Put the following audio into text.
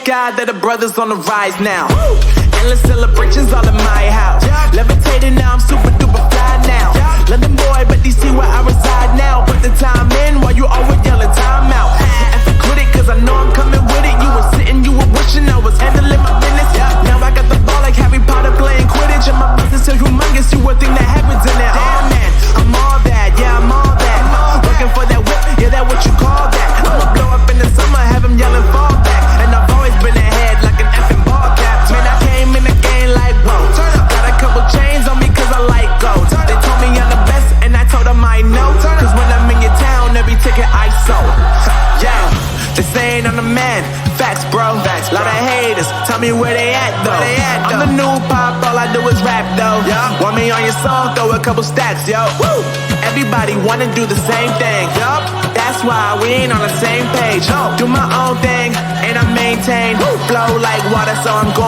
God that the brothers on the rise now. Endless celebrations all in my house. Levitating now, I'm super duper fly now. London boy, but DC where I reside now. Put the time in while you always yelling time out. And quit it, cause I know I'm coming with it. You were sitting, you were wishing I was handling my business. Now I got the ball like Harry Potter playing Quidditch. And my business so humongous, you would think that happens in it. Damn man, I'm all that, yeah I'm all that. Working for that whip, yeah that what you call that. I'ma blow up in the summer, have him yelling fall back. And I've always been ahead like an effing ball cap. Man, I came in the game like whoa. Got a couple chains on me cause I like gold. They told me I'm the best and I told them I know. Cause when I'm in your town, every ticket I sold. Yeah, they saying I'm the man. Facts bro, lot of haters, tell me where they at though. I'm the new pop, all I do is rap though. Want me on your song, throw a couple stacks, yo. Woo! Everybody wanna do the same thing, yup. That's why we ain't on the same page. Do my own thing, and I maintain. Flow like water, so I'm going